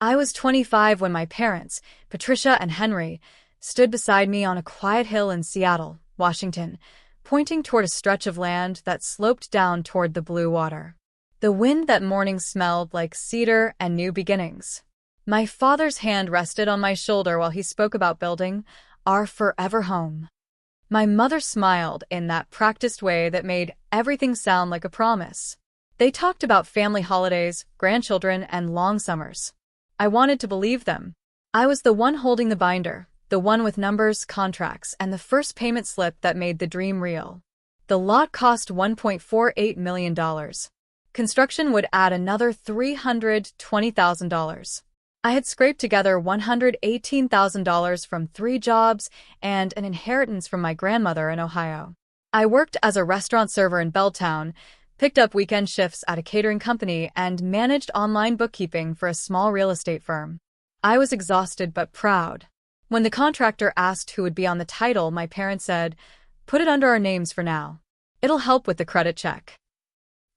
I was 25 when my parents, Patricia and Henry, stood beside me on a quiet hill in Seattle, Washington, pointing toward a stretch of land that sloped down toward the blue water. The wind that morning smelled like cedar and new beginnings. My father's hand rested on my shoulder while he spoke about building our forever home. My mother smiled in that practiced way that made everything sound like a promise. They talked about family holidays, grandchildren, and long summers. I wanted to believe them. I was the one holding the binder, the one with numbers, contracts, and the first payment slip that made the dream real. The lot cost $1.48 million. Construction would add another $320,000. I had scraped together $118,000 from 3 jobs and an inheritance from my grandmother in Ohio. I worked as a restaurant server in Belltown, picked up weekend shifts at a catering company, and managed online bookkeeping for a small real estate firm. I was exhausted but proud. When the contractor asked who would be on the title, my parents said, "Put it under our names for now. It'll help with the credit check."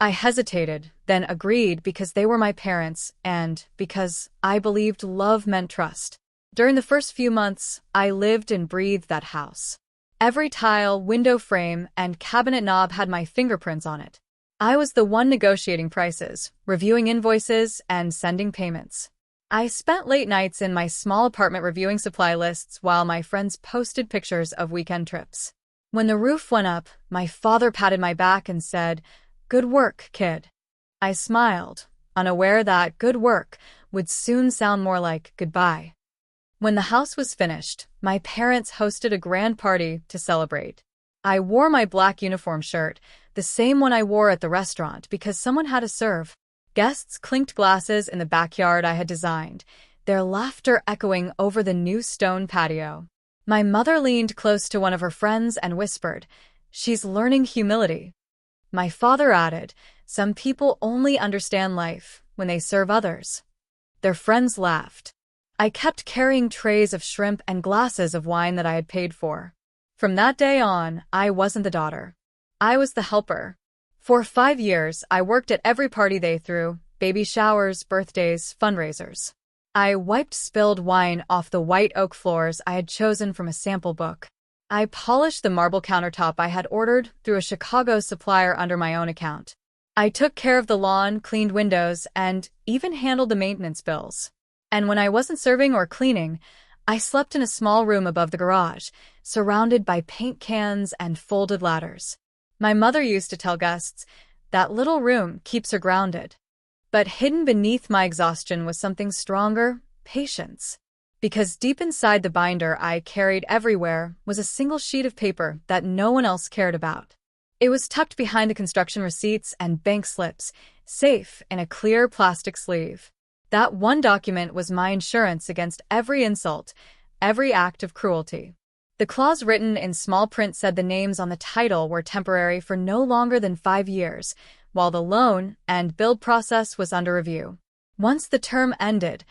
I hesitated, then agreed because they were my parents and because I believed love meant trust. During the first few months, I lived and breathed that house. Every tile, window frame, and cabinet knob had my fingerprints on it. I was the one negotiating prices, reviewing invoices, and sending payments. I spent late nights in my small apartment reviewing supply lists while my friends posted pictures of weekend trips. When the roof went up, my father patted my back and said, "Good work, kid." I smiled, unaware that good work would soon sound more like goodbye. When the house was finished, my parents hosted a grand party to celebrate. I wore my black uniform shirt, the same one I wore at the restaurant, because someone had to serve. Guests clinked glasses in the backyard I had designed, their laughter echoing over the new stone patio. My mother leaned close to one of her friends and whispered, "She's learning humility." My father added, "Some people only understand life when they serve others." Their friends laughed. I kept carrying trays of shrimp and glasses of wine that I had paid for. From that day on, I wasn't the daughter. I was the helper. For 5 years, I worked at every party they threw, baby showers, birthdays, fundraisers. I wiped spilled wine off the white oak floors I had chosen from a sample book. I polished the marble countertop I had ordered through a Chicago supplier under my own account. I took care of the lawn, cleaned windows, and even handled the maintenance bills. And when I wasn't serving or cleaning, I slept in a small room above the garage, surrounded by paint cans and folded ladders. My mother used to tell guests, "That little room keeps her grounded." But hidden beneath my exhaustion was something stronger: patience. Because deep inside the binder I carried everywhere was a single sheet of paper that no one else cared about. It was tucked behind the construction receipts and bank slips, safe in a clear plastic sleeve. That one document was my insurance against every insult, every act of cruelty. The clause written in small print said the names on the title were temporary for no longer than 5 years, while the loan and build process was under review. Once the term ended,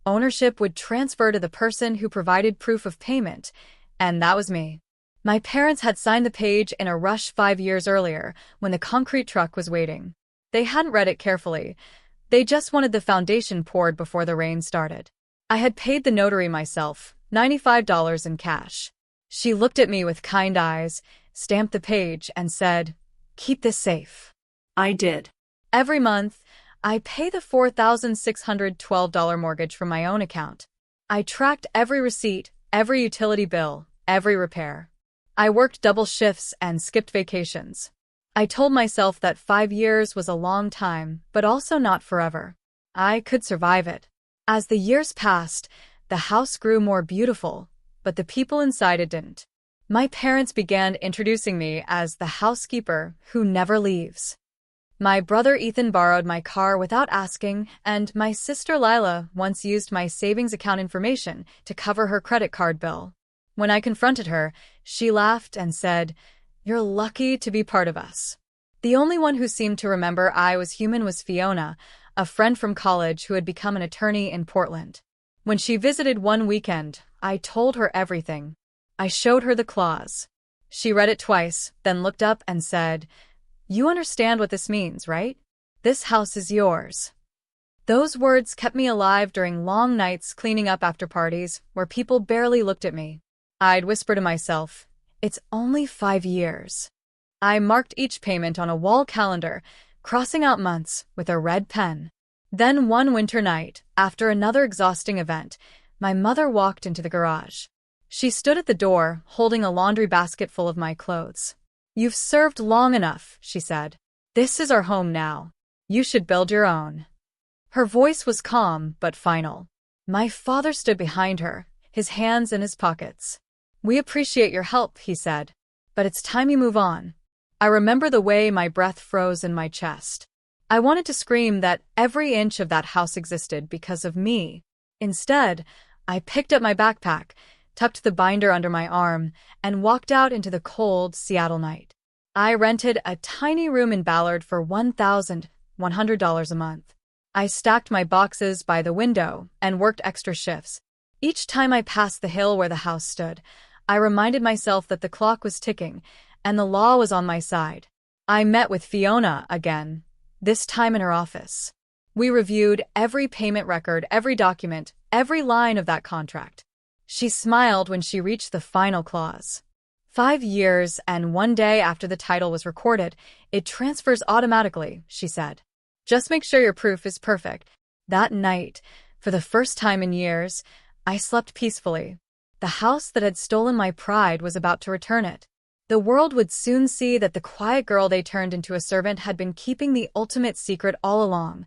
ownership would transfer to the person who provided proof of payment, and that was me. My parents had signed the page in a rush 5 years earlier when the concrete truck was waiting. They hadn't read it carefully. They just wanted the foundation poured before the rain started. I had paid the notary myself, $95 in cash. She looked at me with kind eyes, stamped the page, and said, "Keep this safe." I did. Every month, I pay the $4,612 mortgage from my own account. I tracked every receipt, every utility bill, every repair. I worked double shifts and skipped vacations. I told myself that 5 years was a long time, but also not forever. I could survive it. As the years passed, the house grew more beautiful, but the people inside it didn't. My parents began introducing me as the housekeeper who never leaves. My brother Ethan borrowed my car without asking, and my sister Lila once used my savings account information to cover her credit card bill. When I confronted her, she laughed and said, "You're lucky to be part of us." The only one who seemed to remember I was human was Fiona, a friend from college who had become an attorney in Portland. When she visited one weekend, I told her everything. I showed her the clause. She read it twice, then looked up and said, "You understand what this means, right? This house is yours." Those words kept me alive during long nights cleaning up after parties where people barely looked at me. I'd whisper to myself, "It's only 5 years." I marked each payment on a wall calendar, crossing out months with a red pen. Then one winter night, after another exhausting event, my mother walked into the garage. She stood at the door, holding a laundry basket full of my clothes. "You've served long enough," she said. "This is our home now. You should build your own." Her voice was calm but final. My father stood behind her, his hands in his pockets. "We appreciate your help," he said, "but it's time you move on." I remember the way my breath froze in my chest. I wanted to scream that every inch of that house existed because of me. Instead, I picked up my backpack, tucked the binder under my arm, and walked out into the cold Seattle night. I rented a tiny room in Ballard for $1,100 a month. I stacked my boxes by the window and worked extra shifts. Each time I passed the hill where the house stood, I reminded myself that the clock was ticking and the law was on my side. I met with Fiona again, this time in her office. We reviewed every payment record, every document, every line of that contract. She smiled when she reached the final clause. 5 years and 1 day after the title was recorded, it transfers automatically, she said. Just make sure your proof is perfect. That night, for the first time in years, I slept peacefully. The house that had stolen my pride was about to return it. The world would soon see that the quiet girl they turned into a servant had been keeping the ultimate secret all along,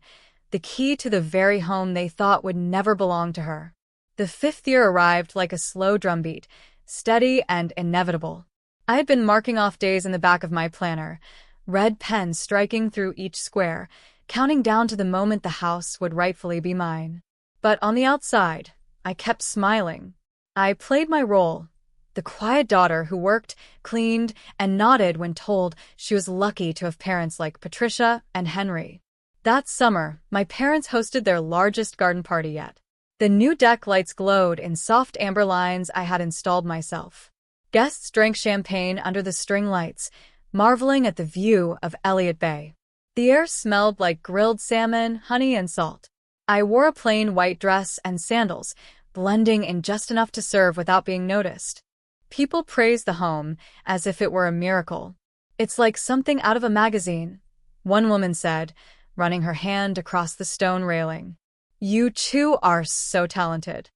the key to the very home they thought would never belong to her. The 5th year arrived like a slow drumbeat, steady and inevitable. I had been marking off days in the back of my planner, red pen striking through each square, counting down to the moment the house would rightfully be mine. But on the outside, I kept smiling. I played my role, the quiet daughter who worked, cleaned, and nodded when told she was lucky to have parents like Patricia and Henry. That summer, my parents hosted their largest garden party yet. The new deck lights glowed in soft amber lines I had installed myself. Guests drank champagne under the string lights, marveling at the view of Elliott Bay. The air smelled like grilled salmon, honey, and salt. I wore a plain white dress and sandals, blending in just enough to serve without being noticed. People praised the home as if it were a miracle. "It's like something out of a magazine," one woman said, running her hand across the stone railing. "You two are so talented."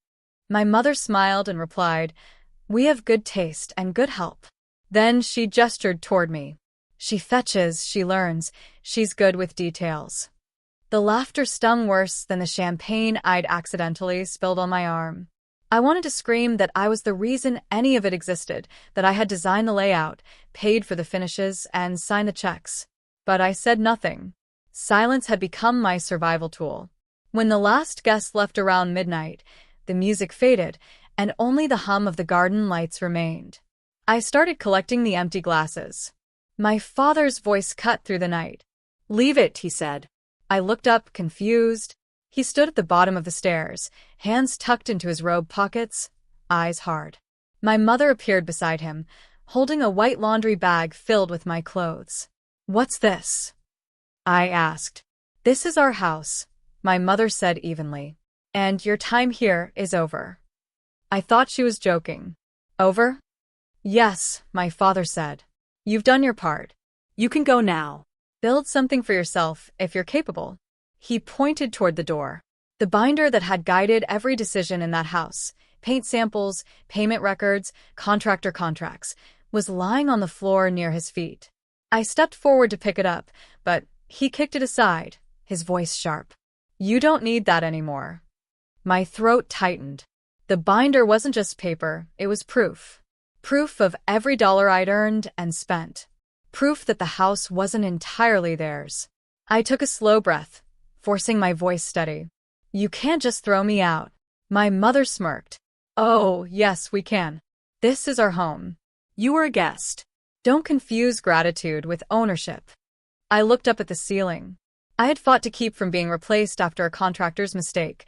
My mother smiled and replied, "We have good taste and good help." Then she gestured toward me. "She fetches, she learns, she's good with details." The laughter stung worse than the champagne I'd accidentally spilled on my arm. I wanted to scream that I was the reason any of it existed, that I had designed the layout, paid for the finishes, and signed the checks. But I said nothing. Silence had become my survival tool. When the last guest left around midnight, the music faded, and only the hum of the garden lights remained. I started collecting the empty glasses. My father's voice cut through the night. "Leave it," he said. I looked up, confused. He stood at the bottom of the stairs, hands tucked into his robe pockets, eyes hard. My mother appeared beside him, holding a white laundry bag filled with my clothes. "What's this?" I asked. "This is our house," my mother said evenly. "And your time here is over." I thought she was joking. "Over?" "Yes," my father said. "You've done your part. You can go now. Build something for yourself if you're capable." He pointed toward the door. The binder that had guided every decision in that house, paint samples, payment records, contractor contracts, was lying on the floor near his feet. I stepped forward to pick it up, but he kicked it aside, his voice sharp. "You don't need that anymore." My throat tightened. The binder wasn't just paper, it was proof. Proof of every dollar I'd earned and spent. Proof that the house wasn't entirely theirs. I took a slow breath, forcing my voice steady. "You can't just throw me out." My mother smirked. "Oh, yes, we can. This is our home. You were a guest. Don't confuse gratitude with ownership." I looked up at the ceiling. I had fought to keep from being replaced after a contractor's mistake.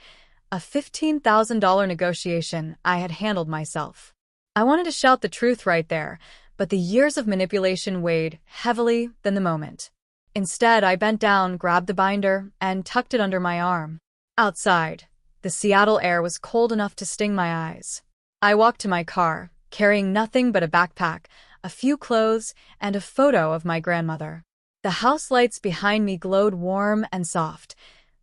A $15,000 negotiation I had handled myself. I wanted to shout the truth right there, but the years of manipulation weighed heavily than the moment. Instead, I bent down, grabbed the binder, and tucked it under my arm. Outside, the Seattle air was cold enough to sting my eyes. I walked to my car, carrying nothing but a backpack, a few clothes, and a photo of my grandmother. The house lights behind me glowed warm and soft,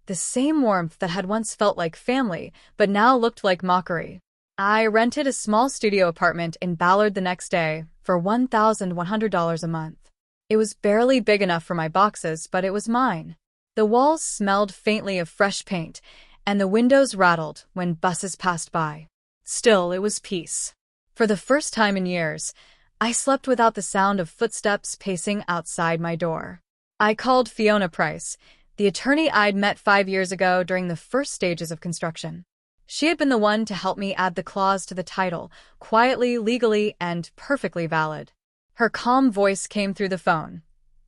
the same warmth that had once felt like family, but now looked like mockery. I rented a small studio apartment in Ballard the next day for $1,100 a month. It was barely big enough for my boxes, but it was mine. The walls smelled faintly of fresh paint, and the windows rattled when buses passed by. Still, it was peace. For the first time in years, I slept without the sound of footsteps pacing outside my door. I called Fiona Price, the attorney I'd met 5 years ago during the first stages of construction. She had been the one to help me add the clause to the title, quietly, legally, and perfectly valid. Her calm voice came through the phone.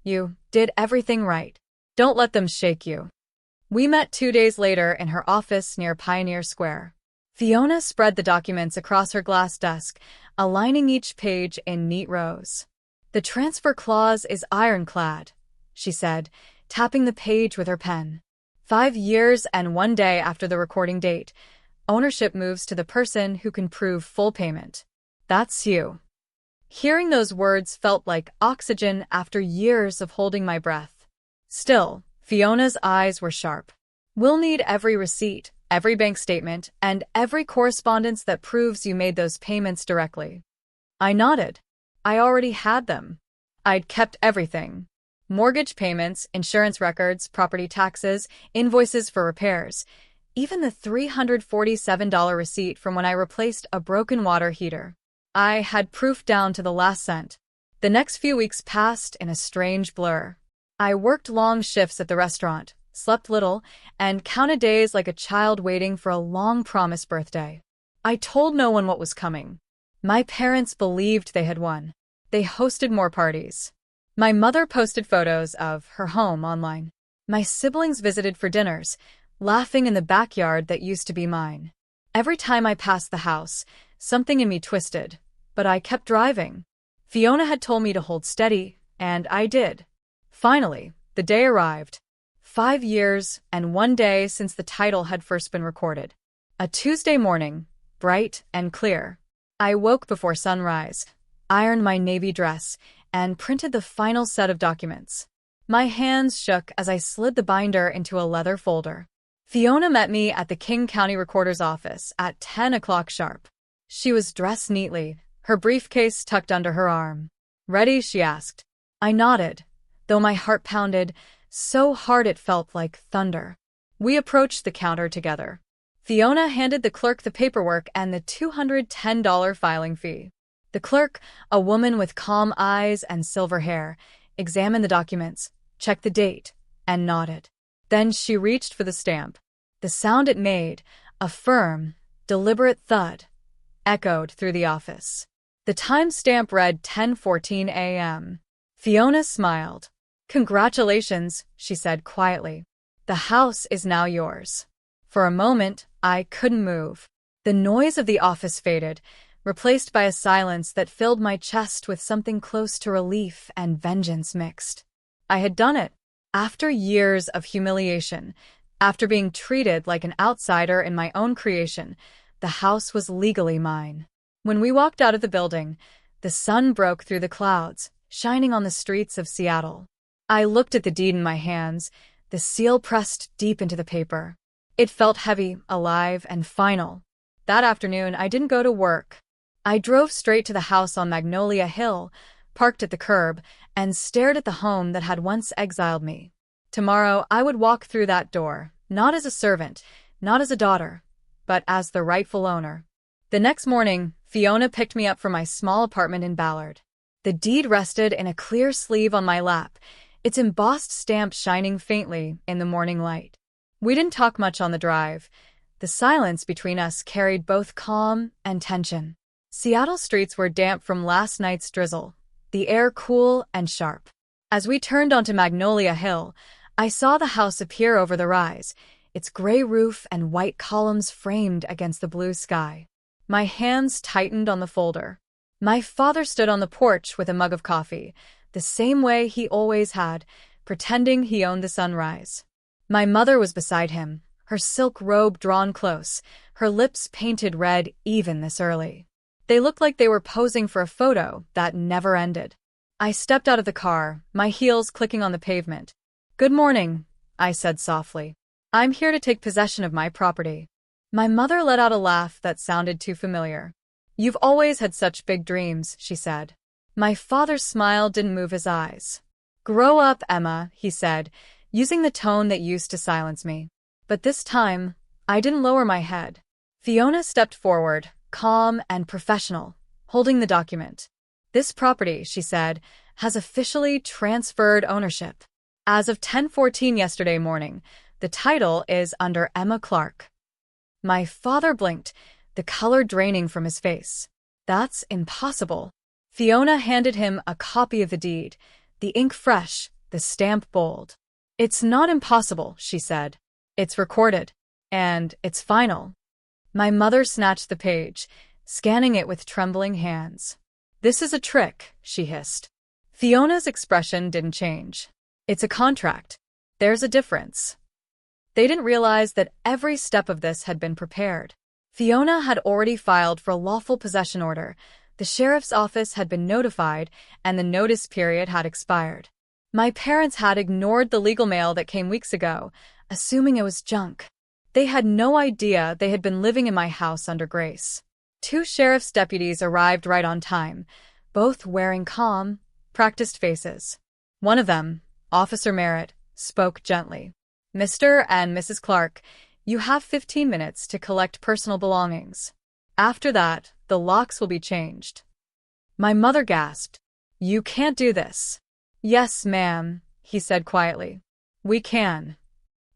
"You did everything right. Don't let them shake you." We met 2 days later in her office near Pioneer Square. Fiona spread the documents across her glass desk, aligning each page in neat rows. "The transfer clause is ironclad," she said, tapping the page with her pen. 5 years and 1 day after the recording date, ownership moves to the person who can prove full payment. That's you. Hearing those words felt like oxygen after years of holding my breath. Still, Fiona's eyes were sharp. "We'll need every receipt, every bank statement, and every correspondence that proves you made those payments directly." I nodded. I already had them. I'd kept everything. Mortgage payments, insurance records, property taxes, invoices for repairs, even the $347 receipt from when I replaced a broken water heater. I had proof down to the last cent. The next few weeks passed in a strange blur. I worked long shifts at the restaurant, slept little, and counted days like a child waiting for a long-promised birthday. I told no one what was coming. My parents believed they had won. They hosted more parties. My mother posted photos of her home online. My siblings visited for dinners, laughing in the backyard that used to be mine. Every time I passed the house, something in me twisted, but I kept driving. Fiona had told me to hold steady, and I did. Finally, the day arrived. 5 years and 1 day since the title had first been recorded. A Tuesday morning, bright and clear. I woke before sunrise, ironed my navy dress, and printed the final set of documents. My hands shook as I slid the binder into a leather folder. Fiona met me at the King County Recorder's office at 10 o'clock sharp. She was dressed neatly, her briefcase tucked under her arm. "Ready?" she asked. I nodded, though my heart pounded so hard it felt like thunder. We approached the counter together. Fiona handed the clerk the paperwork and the $210 filing fee. The clerk, a woman with calm eyes and silver hair, examined the documents, checked the date, and nodded. Then she reached for the stamp. The sound it made, a firm, deliberate thud, echoed through the office. The time stamp read 10:14 a.m. Fiona smiled. "Congratulations," she said quietly. "The house is now yours." For a moment, I couldn't move. The noise of the office faded, replaced by a silence that filled my chest with something close to relief and vengeance mixed. I had done it. After years of humiliation, after being treated like an outsider in my own creation, the house was legally mine. When we walked out of the building, the sun broke through the clouds, shining on the streets of Seattle. I looked at the deed in my hands, the seal pressed deep into the paper. It felt heavy, alive, and final. That afternoon, I didn't go to work. I drove straight to the house on Magnolia Hill, parked at the curb, and stared at the home that had once exiled me. Tomorrow, I would walk through that door, not as a servant, not as a daughter, but as the rightful owner. The next morning, Fiona picked me up from my small apartment in Ballard. The deed rested in a clear sleeve on my lap, its embossed stamp shining faintly in the morning light. We didn't talk much on the drive. The silence between us carried both calm and tension. Seattle streets were damp from last night's drizzle, the air cool and sharp. As we turned onto Magnolia Hill, I saw the house appear over the rise, its gray roof and white columns framed against the blue sky. My hands tightened on the folder. My father stood on the porch with a mug of coffee, the same way he always had, pretending he owned the sunrise. My mother was beside him, her silk robe drawn close, her lips painted red even this early. They looked like they were posing for a photo that never ended. I stepped out of the car, my heels clicking on the pavement. "Good morning," I said softly. "I'm here to take possession of my property." My mother let out a laugh that sounded too familiar. "You've always had such big dreams," she said. My father's smile didn't move his eyes. "Grow up, Emma," he said, using the tone that used to silence me. But this time, I didn't lower my head. Fiona stepped forward, calm and professional, holding the document. "This property," she said, "has officially transferred ownership. As of 10:14 yesterday morning, the title is under Emma Clark." My father blinked, the color draining from his face. "That's impossible." Fiona handed him a copy of the deed, the ink fresh, the stamp bold. "It's not impossible," she said. "It's recorded. And it's final." My mother snatched the page, scanning it with trembling hands. "This is a trick," she hissed. Fiona's expression didn't change. "It's a contract. There's a difference." They didn't realize that every step of this had been prepared. Fiona had already filed for a lawful possession order, the sheriff's office had been notified, and the notice period had expired. My parents had ignored the legal mail that came weeks ago, assuming it was junk. They had no idea they had been living in my house under grace. 2 sheriff's deputies arrived right on time, both wearing calm, practiced faces. One of them, Officer Merritt, spoke gently. "Mr. and Mrs. Clark, you have 15 minutes to collect personal belongings. After that, the locks will be changed." My mother gasped. "You can't do this." "Yes, ma'am," he said quietly. "We can."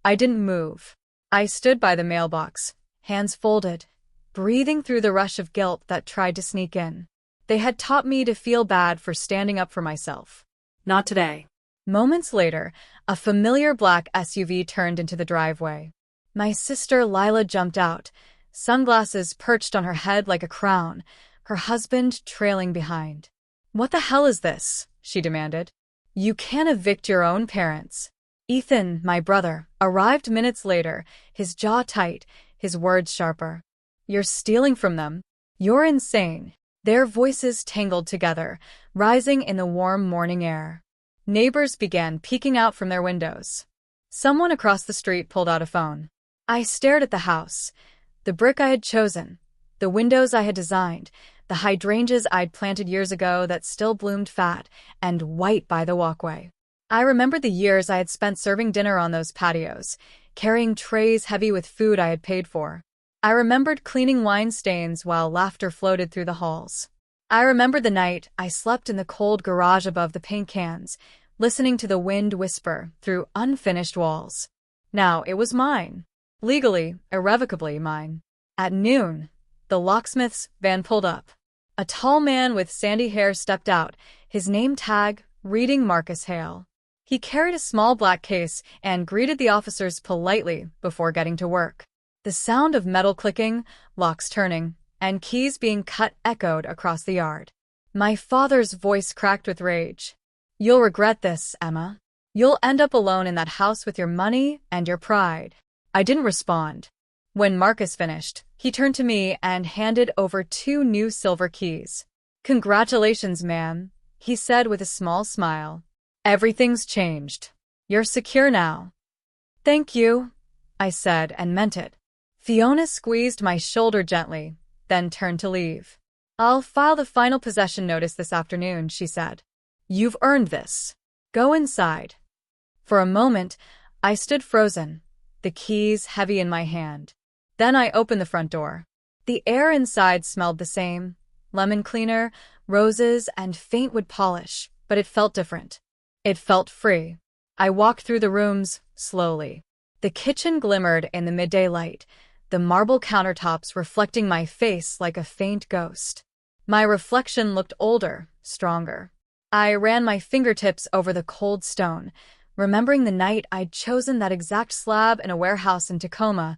I didn't move. I stood by the mailbox, hands folded, breathing through the rush of guilt that tried to sneak in. They had taught me to feel bad for standing up for myself. Not today. Moments later, a familiar black SUV turned into the driveway. My sister Lila jumped out, sunglasses perched on her head like a crown, her husband trailing behind. "What the hell is this?" she demanded. "You can't evict your own parents." Ethan, my brother, arrived minutes later, his jaw tight, his words sharper. "You're stealing from them. You're insane." Their voices tangled together, rising in the warm morning air. Neighbors began peeking out from their windows. Someone across the street pulled out a phone. I stared at the house, the brick I had chosen, the windows I had designed, the hydrangeas I'd planted years ago that still bloomed fat and white by the walkway. I remembered the years I had spent serving dinner on those patios, carrying trays heavy with food I had paid for. I remembered cleaning wine stains while laughter floated through the halls. I remembered the night I slept in the cold garage above the paint cans, listening to the wind whisper through unfinished walls. Now it was mine. Legally, irrevocably mine. At noon, the locksmith's van pulled up. A tall man with sandy hair stepped out, his name tag reading Marcus Hale. He carried a small black case and greeted the officers politely before getting to work. The sound of metal clicking, locks turning, and keys being cut echoed across the yard. My father's voice cracked with rage. "You'll regret this, Emma. You'll end up alone in that house with your money and your pride." I didn't respond. When Marcus finished, he turned to me and handed over 2 new silver keys. "Congratulations, ma'am," he said with a small smile. "Everything's changed. You're secure now." "Thank you," I said and meant it. Fiona squeezed my shoulder gently, then turned to leave. "I'll file the final possession notice this afternoon," she said. "You've earned this. Go inside." For a moment, I stood frozen, the keys heavy in my hand. Then I opened the front door. The air inside smelled the same, lemon cleaner, roses, and faint wood polish, but it felt different. It felt free. I walked through the rooms, slowly. The kitchen glimmered in the midday light, the marble countertops reflecting my face like a faint ghost. My reflection looked older, stronger. I ran my fingertips over the cold stone, remembering the night I'd chosen that exact slab in a warehouse in Tacoma,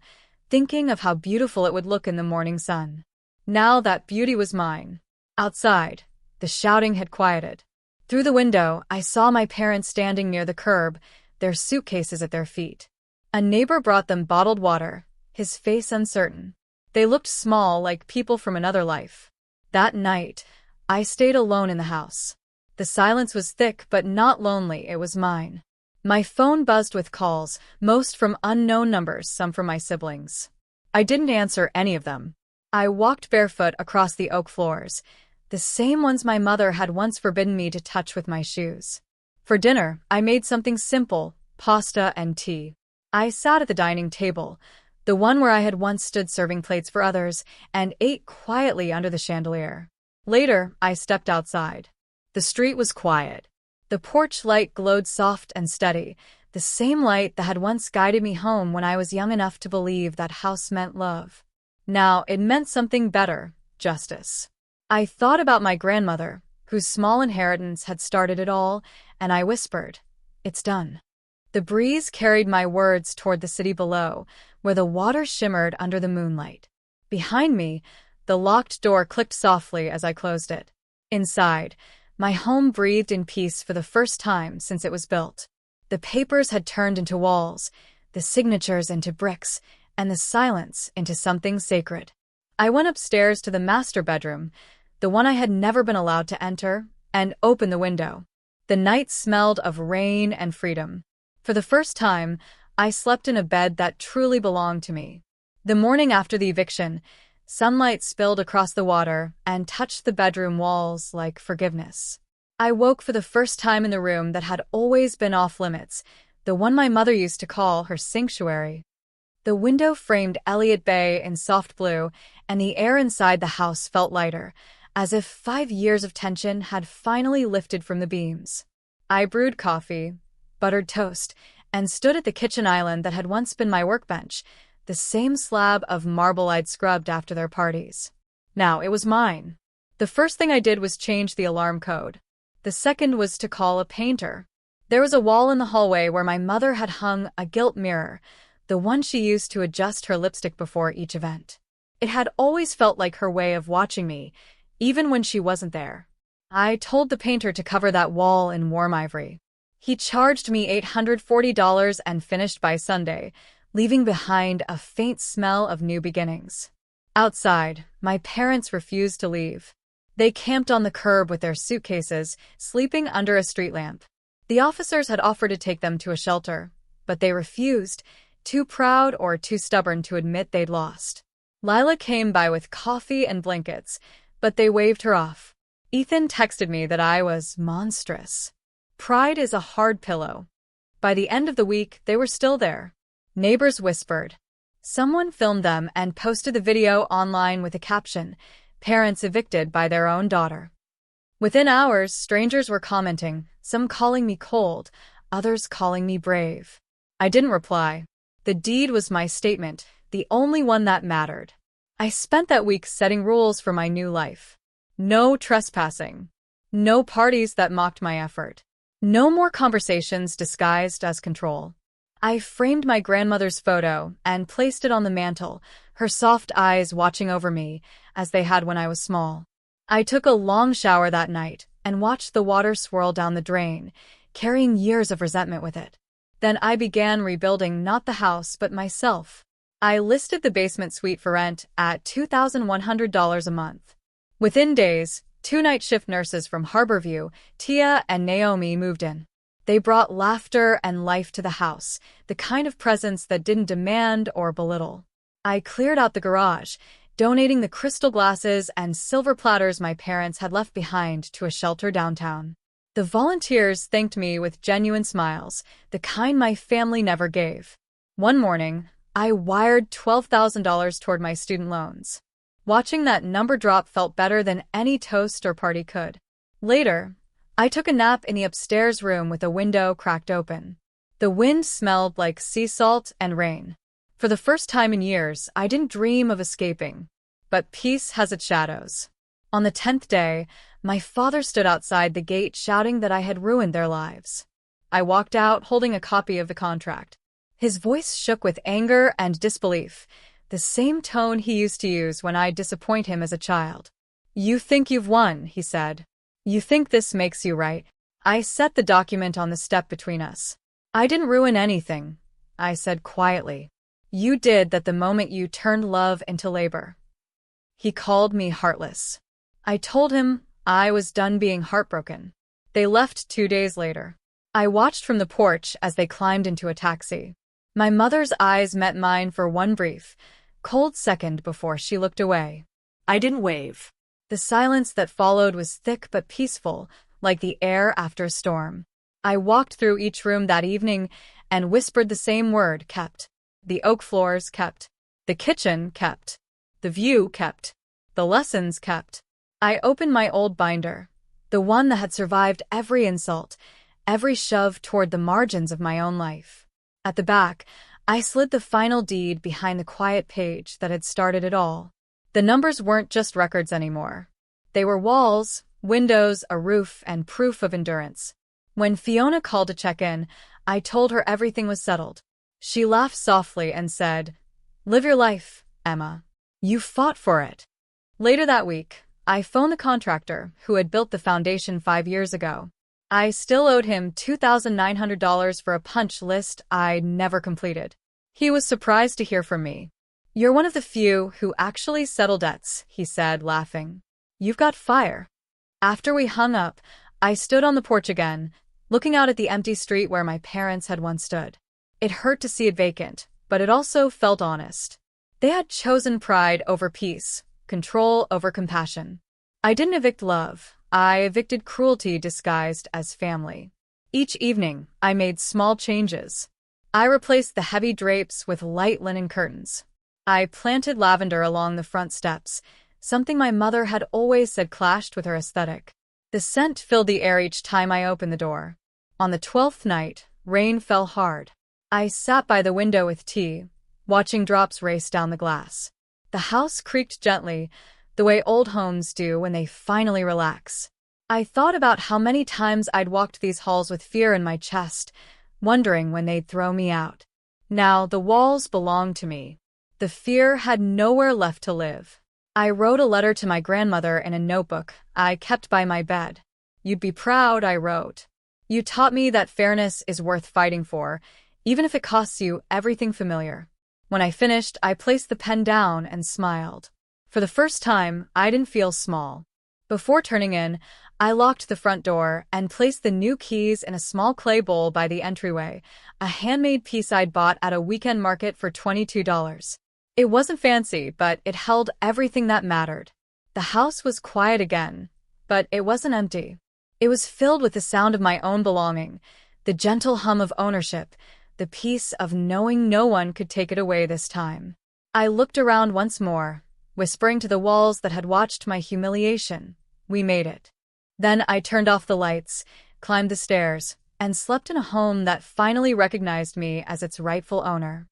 thinking of how beautiful it would look in the morning sun. Now that beauty was mine. Outside, the shouting had quieted. Through the window, I saw my parents standing near the curb, their suitcases at their feet. A neighbor brought them bottled water, his face uncertain. They looked small, like people from another life. That night, I stayed alone in the house. The silence was thick but not lonely, it was mine. My phone buzzed with calls, most from unknown numbers, some from my siblings. I didn't answer any of them. I walked barefoot across the oak floors, the same ones my mother had once forbidden me to touch with my shoes. For dinner, I made something simple, pasta and tea. I sat at the dining table, the one where I had once stood serving plates for others, and ate quietly under the chandelier. Later, I stepped outside. The street was quiet. The porch light glowed soft and steady, the same light that had once guided me home when I was young enough to believe that house meant love. Now, it meant something better, justice. I thought about my grandmother, whose small inheritance had started it all, and I whispered, "It's done." The breeze carried my words toward the city below, where the water shimmered under the moonlight. Behind me, the locked door clicked softly as I closed it. Inside, my home breathed in peace for the first time since it was built. The papers had turned into walls, the signatures into bricks, and the silence into something sacred. I went upstairs to the master bedroom, the one I had never been allowed to enter, and opened the window. The night smelled of rain and freedom. For the first time, I slept in a bed that truly belonged to me. The morning after the eviction, sunlight spilled across the water and touched the bedroom walls like forgiveness. I woke for the first time in the room that had always been off-limits, the one my mother used to call her sanctuary. The window framed Elliott Bay in soft blue, and the air inside the house felt lighter, as if 5 years of tension had finally lifted from the beams. I brewed coffee, buttered toast, and stood at the kitchen island that had once been my workbench, the same slab of marble I'd scrubbed after their parties. Now it was mine. The first thing I did was change the alarm code. The second was to call a painter. There was a wall in the hallway where my mother had hung a gilt mirror, the one she used to adjust her lipstick before each event. It had always felt like her way of watching me, even when she wasn't there. I told the painter to cover that wall in warm ivory. He charged me $840 and finished by Sunday, leaving behind a faint smell of new beginnings. Outside, my parents refused to leave. They camped on the curb with their suitcases, sleeping under a street lamp. The officers had offered to take them to a shelter, but they refused, too proud or too stubborn to admit they'd lost. Lila came by with coffee and blankets, but they waved her off. Ethan texted me that I was monstrous. Pride is a hard pillow. By the end of the week, they were still there. Neighbors whispered. Someone filmed them and posted the video online with a caption, "Parents evicted by their own daughter." Within hours, strangers were commenting, some calling me cold, others calling me brave. I didn't reply. The deed was my statement, the only one that mattered. I spent that week setting rules for my new life. No trespassing. No parties that mocked my effort. No more conversations disguised as control. I framed my grandmother's photo and placed it on the mantel, her soft eyes watching over me, as they had when I was small. I took a long shower that night and watched the water swirl down the drain, carrying years of resentment with it. Then I began rebuilding not the house but myself. I listed the basement suite for rent at $2,100 a month. Within days, 2 night shift nurses from Harborview, Tia and Naomi, moved in. They brought laughter and life to the house, the kind of presence that didn't demand or belittle. I cleared out the garage, donating the crystal glasses and silver platters my parents had left behind to a shelter downtown. The volunteers thanked me with genuine smiles, the kind my family never gave. One morning, I wired $12,000 toward my student loans. Watching that number drop felt better than any toast or party could. Later, I took a nap in the upstairs room with a window cracked open. The wind smelled like sea salt and rain. For the first time in years, I didn't dream of escaping. But peace has its shadows. On the 10th day, my father stood outside the gate shouting that I had ruined their lives. I walked out holding a copy of the contract. His voice shook with anger and disbelief, the same tone he used to use when I'd disappoint him as a child. "You think you've won," he said. "You think this makes you right." I set the document on the step between us. I didn't ruin anything. I said quietly. You did that the moment you turned love into labor. He called me heartless. I told him I was done being heartbroken. They left 2 days later. I watched from the porch as they climbed into a taxi. My mother's eyes met mine for one brief, cold second before she looked away. I didn't wave. The silence that followed was thick but peaceful, like the air after a storm. I walked through each room that evening and whispered the same word, kept. The oak floors kept. The kitchen kept. The view kept. The lessons kept. I opened my old binder, the one that had survived every insult, every shove toward the margins of my own life. At the back, I slid the final deed behind the quiet page that had started it all. The numbers weren't just records anymore. They were walls, windows, a roof, and proof of endurance. When Fiona called to check in, I told her everything was settled. She laughed softly and said, "Live your life, Emma. You fought for it." Later that week, I phoned the contractor who had built the foundation 5 years ago. I still owed him $2,900 for a punch list I'd never completed. He was surprised to hear from me. "You're one of the few who actually settle debts," he said, laughing. "You've got fire." After we hung up, I stood on the porch again, looking out at the empty street where my parents had once stood. It hurt to see it vacant, but it also felt honest. They had chosen pride over peace, control over compassion. I didn't evict love. I evicted cruelty disguised as family. Each evening, I made small changes. I replaced the heavy drapes with light linen curtains. I planted lavender along the front steps, something my mother had always said clashed with her aesthetic. The scent filled the air each time I opened the door. On the 12th night, rain fell hard. I sat by the window with tea, watching drops race down the glass. The house creaked gently, the way old homes do when they finally relax. I thought about how many times I'd walked these halls with fear in my chest, wondering when they'd throw me out. Now the walls belonged to me. The fear had nowhere left to live. I wrote a letter to my grandmother in a notebook I kept by my bed. "You'd be proud," I wrote. "You taught me that fairness is worth fighting for, even if it costs you everything familiar." When I finished, I placed the pen down and smiled. For the first time, I didn't feel small. Before turning in, I locked the front door and placed the new keys in a small clay bowl by the entryway, a handmade piece I'd bought at a weekend market for $22. It wasn't fancy, but it held everything that mattered. The house was quiet again, but it wasn't empty. It was filled with the sound of my own belonging, the gentle hum of ownership, the peace of knowing no one could take it away this time. I looked around once more, whispering to the walls that had watched my humiliation, "We made it." Then I turned off the lights, climbed the stairs, and slept in a home that finally recognized me as its rightful owner.